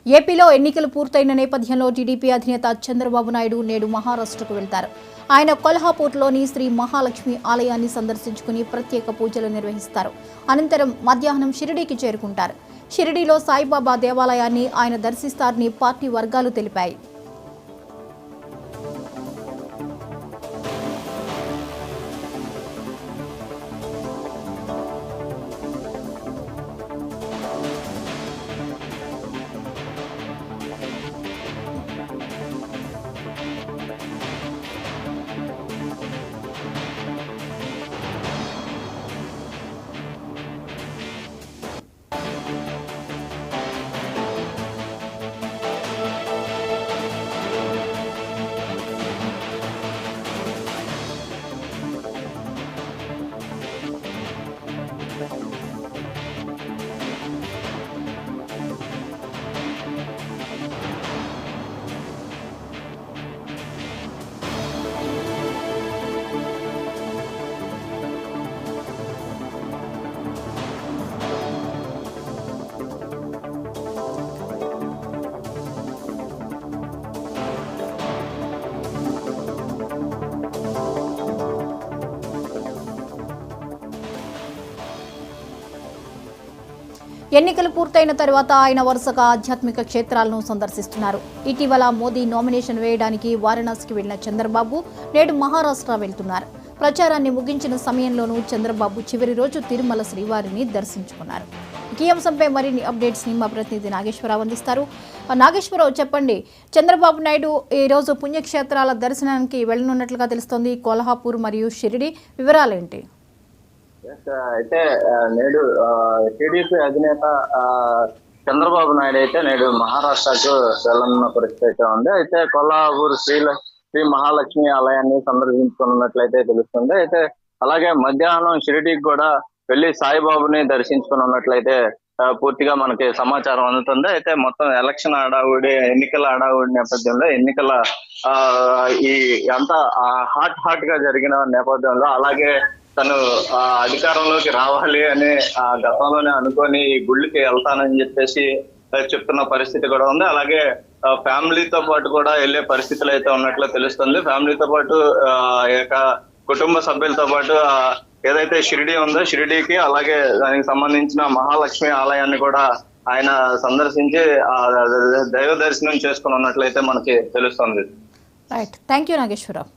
ఏపీలో ఎన్నికలు పూర్తయిన నేపథ్యంలో టీడీపీ అధినేత చంద్రబాబు నాయుడు నేడు మహారాష్ట్రకు వెళ్తారు. ఆయన కొల్హాపూర్లోని శ్రీ మహాలక్ష్మి ఆలయాన్ని సందర్శించుకుని ప్రత్యేక పూజలు నిర్వహిస్తారు. అనంతరం మధ్యాహ్నం షిరిడీకి చేరుకుంటారు. షిరిడీలో సాయిబాబా దేవాలయాన్ని ఆయన దర్శిస్తారని పార్టీ వర్గాలు తెలిపాయి. ఎన్నికలు పూర్తయిన తర్వాత ఆయన వరుసగా ఆధ్యాత్మిక క్షేత్రాలను సందర్శిస్తున్నారు. ఇటీవల మోదీ నామినేషన్ వేయడానికి వారణాసికి వెళ్లిన చంద్రబాబు నేడు మహారాష్ట్ర వెళ్తున్నారు. ప్రచారాన్ని ముగించిన సమయంలోనూ చంద్రబాబు చివరి రోజు తిరుమల శ్రీవారిని దర్శించుకున్నారు. ఈ అంశంపై మరిన్ని అప్డేట్స్ ని మా ప్రతినిధి నాగేశ్వరరావు అందిస్తారు. నాగేశ్వరరావు, చెప్పండి, చంద్రబాబు నాయుడు ఈ రోజు పుణ్యక్షేత్రాల దర్శనానికి వెళ్లనున్నట్లుగా తెలుస్తోంది. కొల్హాపూర్ మరియు షిరిడి వివరాలేంటి? అయితే నేడు టీడీపీ అధినేత చంద్రబాబు నాయుడు అయితే నేడు మహారాష్ట్రకు వెళ్ళనున్న పరిస్థితి అయితే ఉంది. అయితే కొల్హాపూర్ శ్రీ మహాలక్ష్మి ఆలయాన్ని సందర్శించుకున్నట్లయితే తెలుస్తుంది. అయితే అలాగే మధ్యాహ్నం షిరిడీకి కూడా వెళ్లి సాయిబాబుని దర్శించుకున్నట్లయితే పూర్తిగా మనకి సమాచారం అందుతుంది. అయితే మొత్తం ఎలక్షన్ ఎన్నికల హడావుడి నేపథ్యంలో ఈ అంతా హాట్ గా జరిగిన నేపథ్యంలో అలాగే తను అధికారంలోకి రావాలి అని గతంలోనే అనుకొని ఈ గుళ్ళకి వెళ్తానని చెప్పేసి చెప్తున్న పరిస్థితి కూడా ఉంది. అలాగే ఫ్యామిలీతో పాటు కూడా వెళ్లే పరిస్థితులు అయితే ఉన్నట్లు తెలుస్తుంది. ఫ్యామిలీతో పాటు కుటుంబ సభ్యులతో పాటు ఏదైతే షిరిడీ ఉందో షిరిడీకి అలాగే దానికి సంబంధించిన మహాలక్ష్మి ఆలయాన్ని కూడా ఆయన సందర్శించి దైవ దర్శనం చేసుకుని ఉన్నట్లయితే మనకి తెలుస్తుంది. Right, thank you Nageswararao.